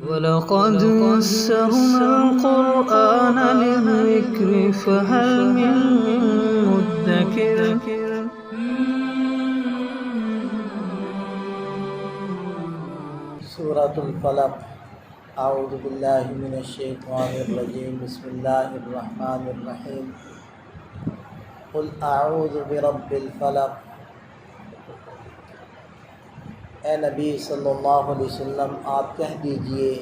وَلَقَدْ يَسَّرْنَا الْقُرْآنَ لِلذِّكْرِ فَهَلْ مِن مُّدَّكِرٍ سورۃ الفلق۔ اعوذ باللہ من الشیطان الرجیم، بسم اللہ الرحمن الرحیم۔ قل اعوذ برب الفلق۔ اے نبی صلی اللہ علیہ وسلم، آپ کہہ دیجئے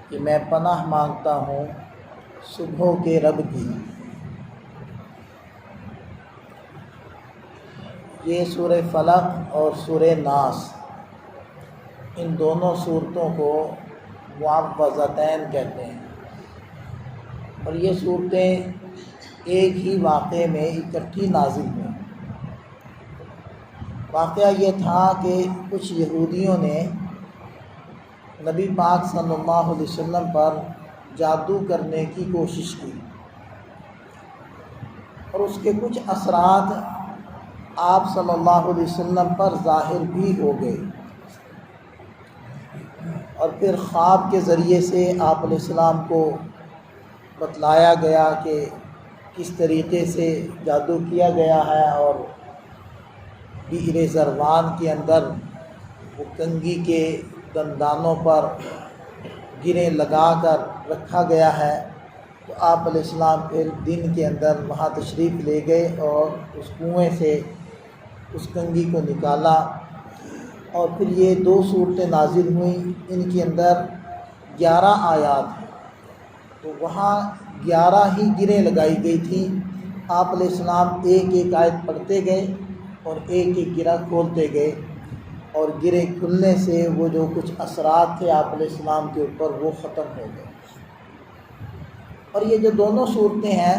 کہ میں پناہ مانگتا ہوں صبحوں کے رب کی۔ یہ سورہ فلق اور سورہ ناس، ان دونوں صورتوں کو معوذتین کہتے ہیں، اور یہ صورتیں ایک ہی واقعے میں اکٹھی نازل ہوئیں۔ واقعہ یہ تھا کہ کچھ یہودیوں نے نبی پاک صلی اللہ علیہ وسلم پر جادو کرنے کی کوشش کی، اور اس کے کچھ اثرات آپ صلی اللہ علیہ وسلم پر ظاہر بھی ہو گئے، اور پھر خواب کے ذریعے سے آپ علیہ السلام کو بتلایا گیا کہ کس طریقے سے جادو کیا گیا ہے، اور بئر زروان کے اندر وہ کنگھی کے دندانوں پر گریں لگا کر رکھا گیا ہے۔ تو آپ علیہ السلام پھر دن کے اندر وہاں تشریف لے گئے اور اس کنویں سے اس کنگھی کو نکالا، اور پھر یہ دو صورتیں نازل ہوئیں۔ ان کے اندر 11 آیات ہیں، تو وہاں 11 ہی گریں لگائی گئی تھیں۔ آپ علیہ السلام ایک ایک آیت پڑھتے گئے اور ایک ایک گرہ کھولتے گئے، اور گرے کھلنے سے وہ جو کچھ اثرات تھے آپ علیہ السلام کے اوپر وہ ختم ہو گئے۔ اور یہ جو دونوں صورتیں ہیں،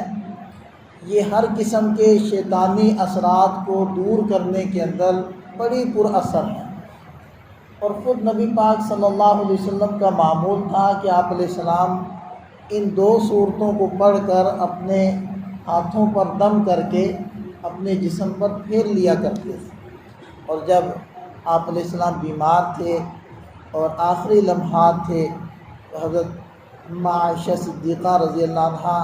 یہ ہر قسم کے شیطانی اثرات کو دور کرنے کے اندر بڑی پر اثر ہیں، اور خود نبی پاک صلی اللہ علیہ وسلم کا معمول تھا کہ آپ علیہ السلام ان دو صورتوں کو پڑھ کر اپنے ہاتھوں پر دم کر کے اپنے جسم پر پھیر لیا کرتے تھے، اور جب آپ علیہ السلام بیمار تھے اور آخری لمحات تھے، تو حضرت عائشہ صدیقہ رضی اللہ عنہا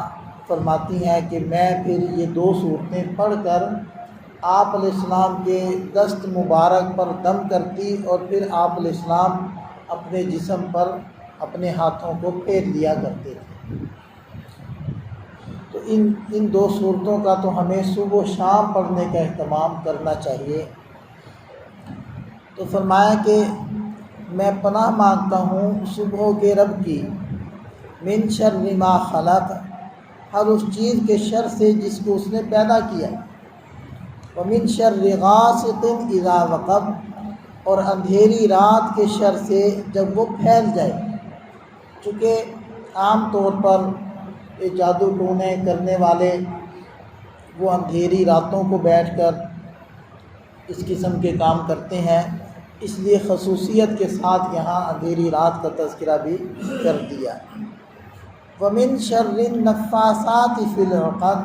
فرماتی ہیں کہ میں پھر یہ دو صورتیں پڑھ کر آپ علیہ السلام کے دست مبارک پر دم کرتی، اور پھر آپ علیہ السلام اپنے جسم پر اپنے ہاتھوں کو پھیر لیا کرتے تھے۔ تو ان دو صورتوں کا تو ہمیں صبح و شام پڑھنے کا اہتمام کرنا چاہیے۔ تو فرمایا کہ میں پناہ مانگتا ہوں صبحوں کے رب کی، من شر ما خلق، ہر اس چیز کے شر سے جس کو اس نے پیدا کیا، ومن شر غاسق اذا وقب، اور اندھیری رات کے شر سے جب وہ پھیل جائے۔ چونکہ عام طور پر یہ جادو ٹونے کرنے والے وہ اندھیری راتوں کو بیٹھ کر اس قسم کے کام کرتے ہیں، اس لیے خصوصیت کے ساتھ یہاں اندھیری رات کا تذکرہ بھی کر دیا۔ وَمِن شَرِّ النَّفَّاثَاتِ فِي الْعُقَدِ،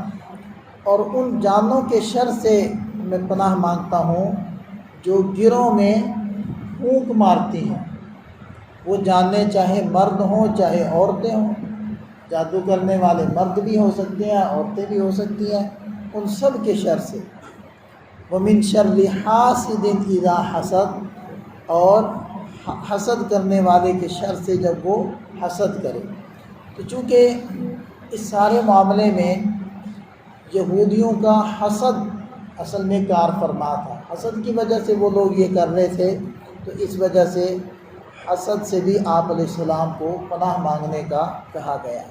اور ان جانوں کے شر سے میں پناہ مانگتا ہوں جو گروں میں پھونک مارتی ہیں۔ وہ جانیں چاہے مرد ہوں چاہے عورتیں ہوں، جادو کرنے والے مرد بھی ہو سکتے ہیں، عورتیں بھی ہو سکتی ہیں، ان سب کے شر سے۔ وَمِن شَرِّ حَاسِدٍ إِذَا حَسَدَ، اور حسد کرنے والے کے شر سے جب وہ حسد کرے۔ تو چونکہ اس سارے معاملے میں یہودیوں کا حسد اصل میں کار فرما تھا، حسد کی وجہ سے وہ لوگ یہ کر رہے تھے، تو اس وجہ سے حسد سے بھی آپ علیہ السلام کو پناہ مانگنے کا کہا گیا۔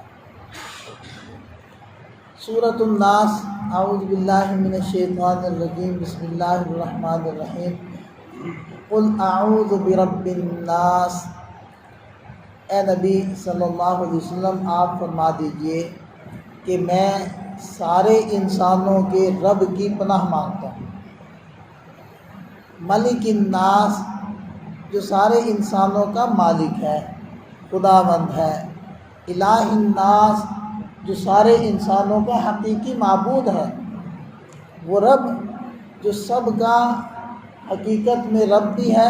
سورۃ الناس۔ اعوذ باللہ من الشیطان الرجیم، بسم اللہ الرحمن الرحیم۔ قل اعوذ برب الناس، اے نبی صلی اللہ علیہ وسلم آپ فرما دیجئے کہ میں سارے انسانوں کے رب کی پناہ مانگتا ہوں۔ ملک الناس، جو سارے انسانوں کا مالک ہے، خداوند ہے۔ الہ الناس، جو سارے انسانوں کا حقیقی معبود ہے۔ وہ رب جو سب کا حقیقت میں رب بھی ہے،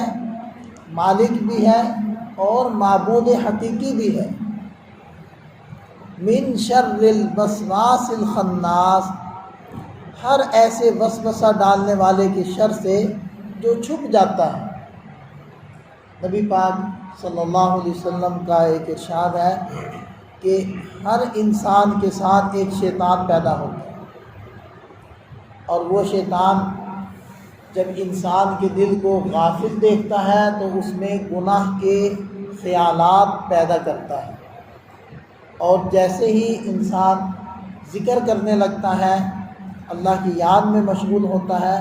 مالک بھی ہے، اور معبود حقیقی بھی ہے۔ من شر الوسواس الخناس، ہر ایسے وسوسہ ڈالنے والے کے شر سے جو چھپ جاتا ہے۔ نبی پاک صلی اللہ علیہ وسلم کا ایک ارشاد ہے کہ ہر انسان کے ساتھ ایک شیطان پیدا ہوتا ہے، اور وہ شیطان جب انسان کے دل کو غافل دیکھتا ہے تو اس میں گناہ کے خیالات پیدا کرتا ہے، اور جیسے ہی انسان ذکر کرنے لگتا ہے، اللہ کی یاد میں مشغول ہوتا ہے،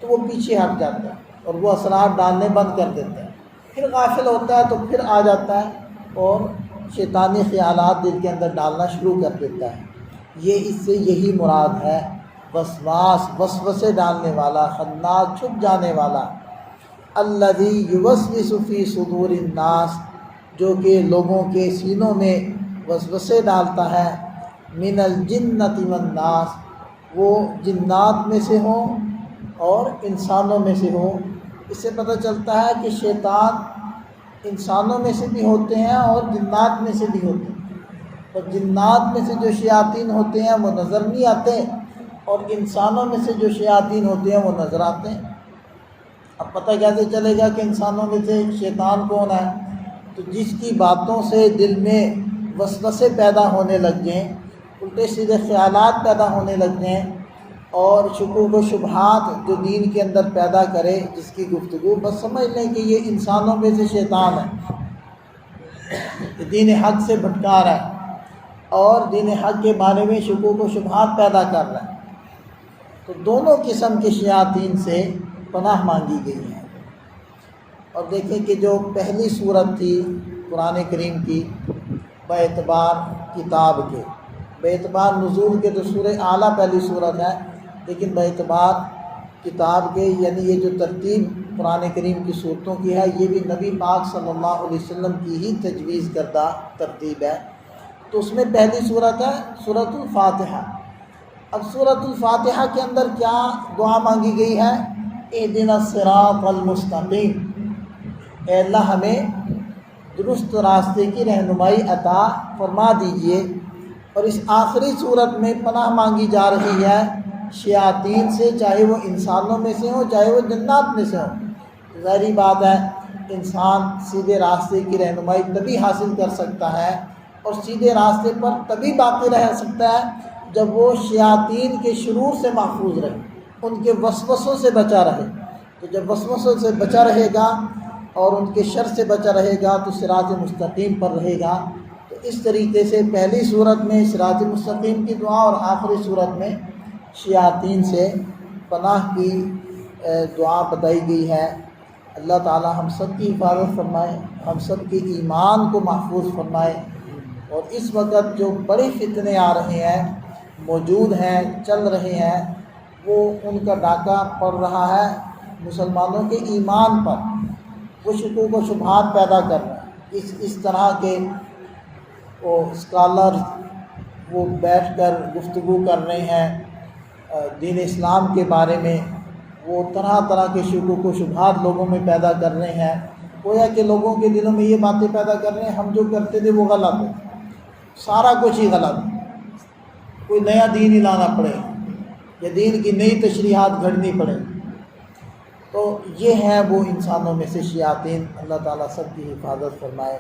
تو وہ پیچھے ہٹ جاتا ہے اور وہ اثرات ڈالنے بند کر دیتا ہے۔ پھر غافل ہوتا ہے تو پھر آ جاتا ہے اور شیطانی خیالات دل کے اندر ڈالنا شروع کر دیتا ہے۔ یہ اس سے یہی مراد ہے، وسواس، وسوسے ڈالنے والا، خناس، چھپ جانے والا، الذی یوسوس فی صدور الناس، جو کہ لوگوں کے سینوں میں وسوسے ڈالتا ہے، من الجنۃ والناس، وہ جنات میں سے ہوں اور انسانوں میں سے ہوں۔ اس سے پتہ چلتا ہے کہ شیطان انسانوں میں سے بھی ہوتے ہیں اور جنات میں سے بھی ہوتے ہیں، اور جنات میں سے جو شیاطین ہوتے ہیں وہ نظر نہیں آتے، اور انسانوں میں سے جو شیاطین ہوتے ہیں وہ نظر آتے ہیں۔ اب پتہ کیسے چلے گا کہ انسانوں میں سے شیطان کون ہے؟ تو جس کی باتوں سے دل میں وسوسے پیدا ہونے لگ جائیں، الٹے سیدھے خیالات پیدا ہونے لگ جائیں، اور شکوک و شبہات جو دین کے اندر پیدا کرے جس کی گفتگو، بس سمجھ لیں کہ یہ انسانوں میں سے شیطان ہے، یہ دین حق سے بھٹکا رہا ہے اور دین حق کے بارے میں شکوک و شبہات پیدا کر رہا ہے۔ تو دونوں قسم کے شیاطین سے پناہ مانگی گئی ہے۔ اور دیکھیں کہ جو پہلی صورت تھی قرآن کریم کی، باعتبار کتاب کے، باعتبار نزول کے تو سورہ اعلیٰ پہلی صورت ہے، لیکن باعتبار کتاب کے، یعنی یہ جو ترتیب قرآن کریم کی صورتوں کی ہے، یہ بھی نبی پاک صلی اللہ علیہ وسلم کی ہی تجویز کردہ ترتیب ہے۔ تو اس میں پہلی صورت ہے سورۃ الفاتحہ۔ اب سورۃ الفاتحہ کے اندر کیا دعا مانگی گئی ہے؟ اہدنا الصراط المستقیم، اے اللہ ہمیں درست راستے کی رہنمائی عطا فرما دیجئے۔ اور اس آخری صورت میں پناہ مانگی جا رہی ہے شیاطین سے، چاہے وہ انسانوں میں سے ہوں چاہے وہ جنات میں سے ہوں۔ ظاہری بات ہے، انسان سیدھے راستے کی رہنمائی تبھی حاصل کر سکتا ہے اور سیدھے راستے پر تبھی باقی رہ سکتا ہے جب وہ شیاطین کے شرور سے محفوظ رہے، ان کے وسوسوں سے بچا رہے۔ تو جب وسوسوں سے بچا رہے گا اور ان کے شر سے بچا رہے گا تو صراط مستقیم پر رہے گا۔ تو اس طریقے سے پہلی صورت میں صراط مستقیم کی دعا اور آخری صورت میں شیاطین سے پناہ کی دعا بتائی گئی ہے۔ اللہ تعالی ہم سب کی حفاظت فرمائے، ہم سب کے ایمان کو محفوظ فرمائے، اور اس وقت جو بڑے فتنے آ رہے ہیں، موجود ہیں، چل رہے ہیں، وہ ان کا ڈاکہ پڑ رہا ہے مسلمانوں کے ایمان پر، وہ شکوک و شبہات پیدا کر رہے ہیں۔ اس طرح کے وہ اسکالر وہ بیٹھ کر گفتگو کر رہے ہیں دین اسلام کے بارے میں، وہ طرح طرح کے شکوک و شبہات لوگوں میں پیدا کر رہے ہیں، گویا کہ لوگوں کے دلوں میں یہ باتیں پیدا کر رہے ہیں ہم جو کرتے تھے وہ غلط ہے، سارا کچھ ہی غلط ہے، کوئی نیا دین ہی لانا پڑے یا دین کی نئی تشریحات گھڑنی پڑے۔ تو یہ ہیں وہ انسانوں میں سے شیاطین، اللہ تعالیٰ سب کی حفاظت فرمائے۔